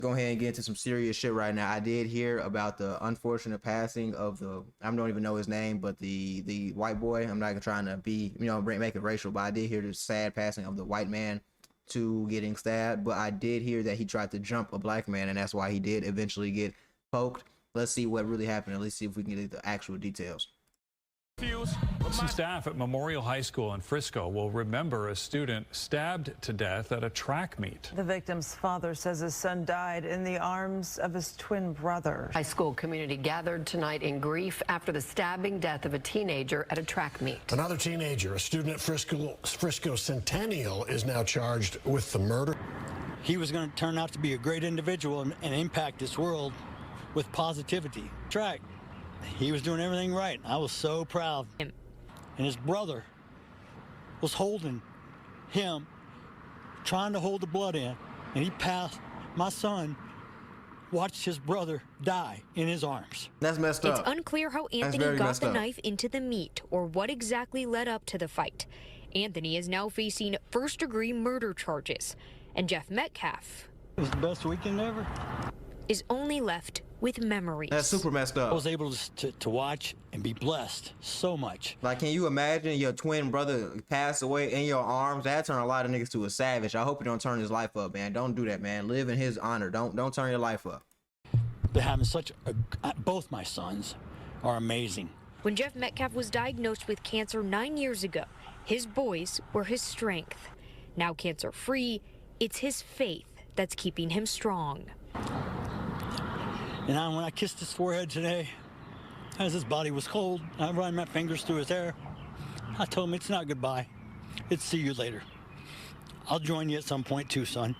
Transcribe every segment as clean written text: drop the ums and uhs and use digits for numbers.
Go ahead and get into some serious shit right now. I did hear about the unfortunate passing of the, I don't even know his name, but the white boy. I'm not trying to be, make it racial, but I did hear the sad passing of the white man to getting stabbed. But I did hear that he tried to jump a black man, and that's why he did eventually get poked. Let's see what really happened, and let's see if we can get the actual details. Some staff at Memorial High School in Frisco will remember a student stabbed to death at a track meet. The victim's father says his son died in the arms of his twin brother. High school community gathered tonight in grief after the stabbing death of a teenager at a track meet. Another teenager, a student at Frisco Centennial, is now charged with the murder. He was going to turn out to be a great individual and impact this world with positivity. Track. He was doing everything right. I was so proud. And his brother was holding him, trying to hold the blood in, and he passed. My son watched his brother die in his arms. That's messed up. It's unclear how Anthony got the knife into the meat or what exactly led up to the fight. Anthony is now facing first-degree murder charges, and Jeff Metcalf It was the best weekend ever. is only left with memories. That's super messed up. I was able to watch and be blessed so much. Like, can you imagine your twin brother pass away in your arms? That turned a lot of niggas to a savage. I hope you don't turn his life up, man. Don't do that, man. Live in his honor. Don't turn your life up. They're having such both my sons are amazing. When Jeff Metcalf was diagnosed with cancer 9 years ago, his boys were his strength. Now cancer-free, it's his faith that's keeping him strong. And when I kissed his forehead today, as his body was cold, I ran my fingers through his hair. I told him it's not goodbye. It's see you later. I'll join you at some point too, son.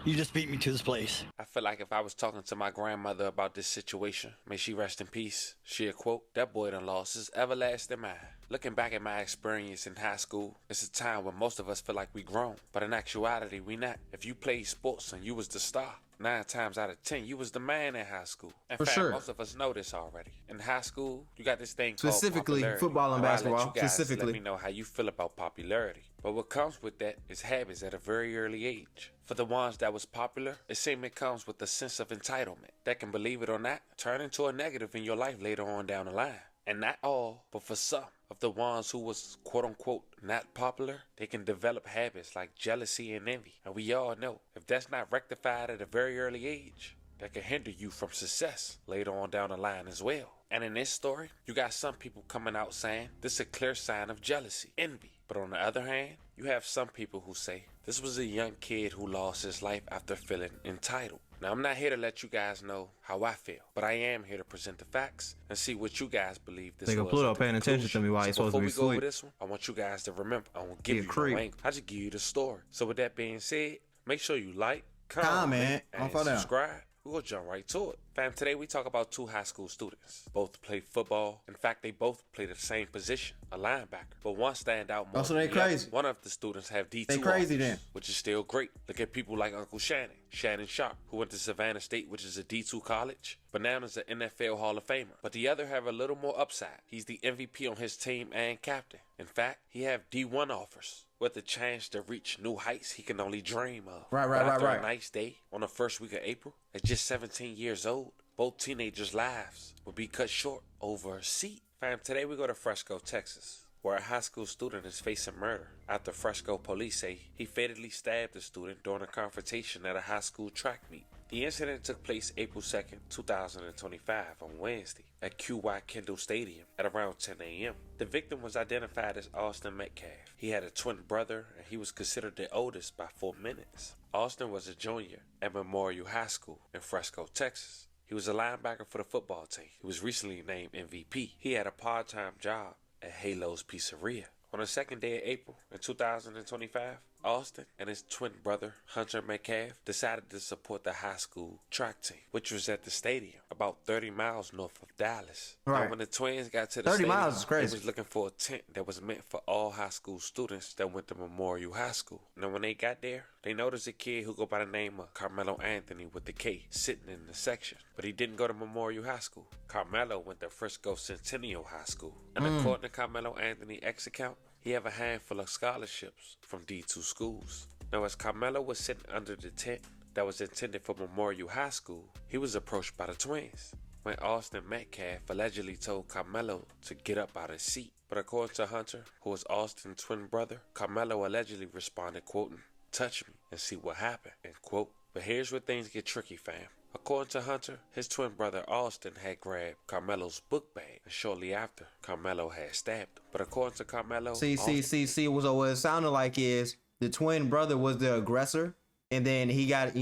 You just beat me to this place. I feel like if I was talking to my grandmother about this situation, may she rest in peace, she'd quote, "That boy done lost his everlasting mind." Looking back at my experience in high school, it's a time when most of us feel like we grown, but in actuality, we not. If you played sports and you was the star, 9 times out of 10, you was the man in high school. In fact, most of us know this already. In high school, you got this thing called specifically popularity. football and Now, I'll basketball. let you guys Specifically, let me know how you feel about popularity. But what comes with that is habits at a very early age. For the ones that was popular, it seems it comes with a sense of entitlement that can, believe it or not, turn into a negative in your life later on down the line. And not all, but for some of the ones who was quote-unquote not popular, they can develop habits like jealousy and envy. And we all know, if that's not rectified at a very early age, that can hinder you from success later on down the line as well. And in this story, you got some people coming out saying this is a clear sign of jealousy, envy. But on the other hand, you have some people who say this was a young kid who lost his life after feeling entitled. Now, I'm not here to let you guys know how I feel, but I am here to present the facts and see what you guys believe this was. Pluto paying attention to me while he's supposed to be Before we go over asleep. this one, I want you guys to remember, I won't give Get you no creep. angle. I just give you the story. So with that being said, make sure you like, Comment, and fall down. subscribe. We're going to jump right to it. Fam, today we talk about 2 high school students. Both play football. In fact, they both play the same position, a linebacker. But one stand out more Oh, so than they the other. crazy. One of the students have D2 They crazy offers, then. which is still great. Look at people like Uncle Shannon Sharp, who went to Savannah State, which is a D2 college, but now is an NFL Hall of Famer. But the other have a little more upside. He's the MVP on his team and captain. In fact, he have D1 offers, with the chance to reach new heights he can only dream of. But after a nice day on the first week of April, at just 17 years old, both teenagers' lives will be cut short over a seat. Fam, today we go to Frisco, Texas, where a high school student is facing murder after Frisco police say he fatally stabbed a student during a confrontation at a high school track meet. The incident took place April 2nd, 2025 on Wednesday at QY Kendall Stadium at around 10 a.m. The victim was identified as Austin Metcalf. He had a twin brother and he was considered the oldest by 4 minutes. Austin was a junior at Memorial High School in Frisco, Texas. He was a linebacker for the football team. He was recently named MVP. He had a part-time job at Halo's Pizzeria. On the second day of April in 2025, Austin and his twin brother, Hunter Metcalf, decided to support the high school track team, which was at the stadium about 30 miles north of Dallas. Right. Now, when the twins got to the 30 stadium, miles is crazy. they was looking for a tent that was meant for all high school students that went to Memorial High School. Now, when they got there, they noticed a kid who go by the name of Carmelo Anthony with the K sitting in the section. But he didn't go to Memorial High School. Carmelo went to Frisco Centennial High School. And according to Carmelo Anthony X account, he have a handful of scholarships from D2 schools. Now, as Carmelo was sitting under the tent, that was intended for Memorial High School, he was approached by the twins when Austin Metcalf allegedly told Carmelo to get up out of his seat. But according to Hunter, who was Austin's twin brother, Carmelo allegedly responded, quoting, "Touch me and see what happened," end quote. But here's where things get tricky, fam. According to Hunter, his twin brother Austin had grabbed Carmelo's book bag, and shortly after, Carmelo had stabbed him. But according to Carmelo, See, what it sounded like is the twin brother was the aggressor, and then he got,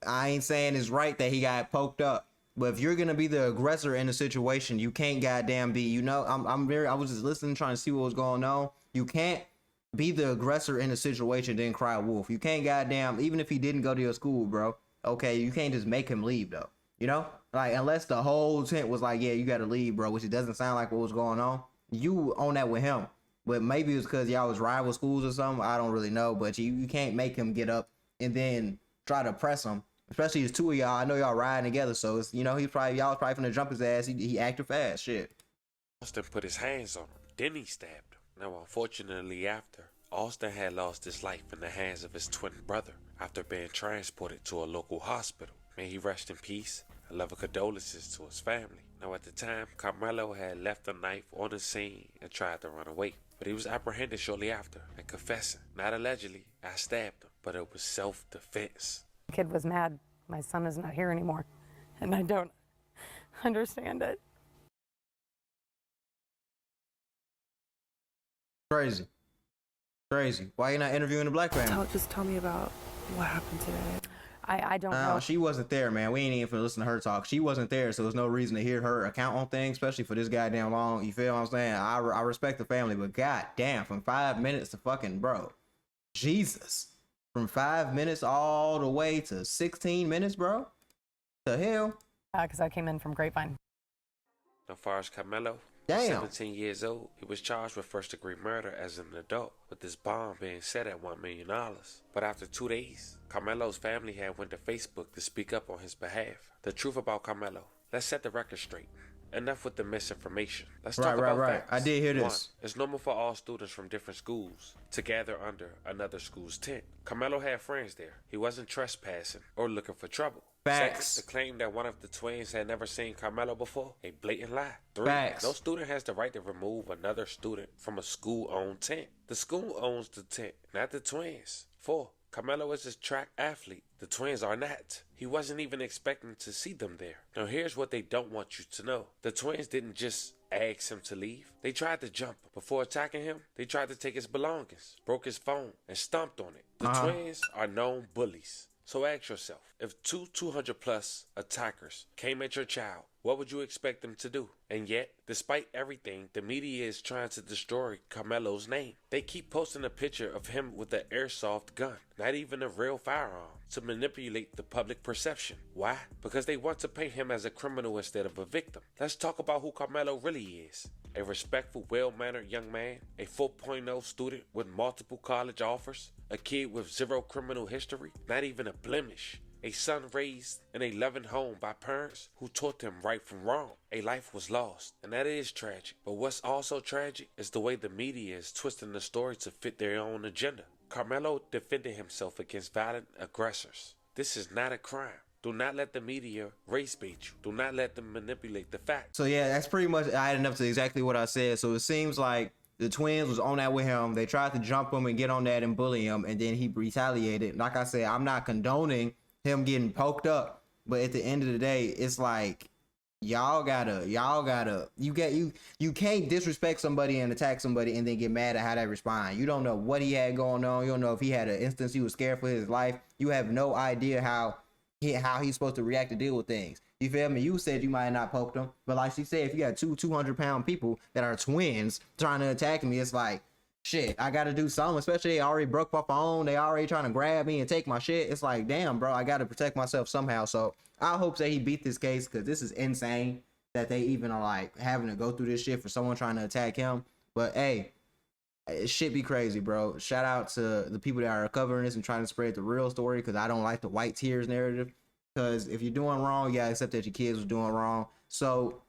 I ain't saying it's right that he got poked up, but if you're gonna be the aggressor in a situation, you can't goddamn be, I was just listening, trying to see what was going on. You can't be the aggressor in a situation, then cry wolf. You can't goddamn, even if he didn't go to your school, bro. Okay, you can't just make him leave though. Like unless the whole tent was like, yeah, you gotta leave, bro, which it doesn't sound like what was going on. You own that with him. But maybe it's because y'all was rival schools or something. I don't really know. But you can't make him get up and then try to press him. Especially it's two of y'all. I know y'all riding together, so it's, y'all was probably finna jump his ass. He acted fast, shit. Austin put his hands on him, then he stabbed him. Now, unfortunately, after, Austin had lost his life in the hands of his twin brother after being transported to a local hospital. May he rest in peace, and love and condolences to his family. Now, at the time, Carmelo had left a knife on the scene and tried to run away. But he was apprehended shortly after and confessing, not allegedly, I stabbed him, but it was self-defense. The kid was mad. My son is not here anymore, and I don't understand it. Crazy. Why you not interviewing the black family? Just tell me about what happened today. I don't know. She wasn't there, man. We ain't even finna listen to her talk. She wasn't there, so there's no reason to hear her account on things, especially for this goddamn long. You feel what I'm saying? I respect the family, but goddamn, from 5 minutes to fucking, bro. Jesus. From 5 minutes all the way to 16 minutes, bro? The hell? Because I came in from Grapevine. As far as Carmelo, damn. 17 years old, he was charged with first-degree murder as an adult, with his bond being set at $1 million. But after 2 days, Carmelo's family had went to Facebook to speak up on his behalf. The truth about Carmelo. Let's set the record straight. Enough with the misinformation. Let's talk about facts. I did hear this. 1. It's normal for all students from different schools to gather under another school's tent. Carmelo had friends there. He wasn't trespassing or looking for trouble. Facts. 2, the claim that one of the twins had never seen Carmelo before, a blatant lie. 3, Facts. No student has the right to remove another student from a school-owned tent. The school owns the tent, not the twins. 4, Carmelo is a track athlete. The twins are not. He wasn't even expecting to see them there. Now here's what they don't want you to know. The twins didn't just ask him to leave. They tried to jump him. Before attacking him, they tried to take his belongings, broke his phone, and stomped on it. The twins are known bullies. So ask yourself, if 200+ attackers came at your child, what would you expect them to do? And yet, despite everything, the media is trying to destroy Carmelo's name. They keep posting a picture of him with an airsoft gun, not even a real firearm, to manipulate the public perception. Why? Because they want to paint him as a criminal instead of a victim. Let's talk about who Carmelo really is. A respectful, well-mannered young man, a 4.0 student with multiple college offers, a kid with 0 criminal history, not even a blemish, a son raised in a loving home by parents who taught him right from wrong. A life was lost, and that is tragic. But what's also tragic is the way the media is twisting the story to fit their own agenda. Carmelo defended himself against violent aggressors. This is not a crime. Do not let the media race bait you. Do not let them manipulate the facts. So yeah, that's pretty much adding up to exactly what I said. So it seems like the twins was on that with him. They tried to jump him and get on that and bully him, and then he retaliated. Like I said, I'm not condoning him getting poked up, but at the end of the day, it's like you can't disrespect somebody and attack somebody and then get mad at how they respond. You don't know what he had going on. You don't know if he had an instance he was scared for his life. You have no idea how he's supposed to react to deal with things. You feel me? You said you might not poked him, but like she said, if you got 200-pound people that are twins trying to attack me, it's like, shit, I gotta do something. Especially they already broke my phone, they already trying to grab me and take my shit. It's like, damn, bro, I gotta protect myself somehow. So I hope that he beat this case, because this is insane that they even are like having to go through this shit for someone trying to attack him. But hey, it should be crazy, bro. Shout out to the people that are covering this and trying to spread the real story, because I don't like the white tears narrative. Because if you're doing wrong, you gotta accept that your kids was doing wrong. So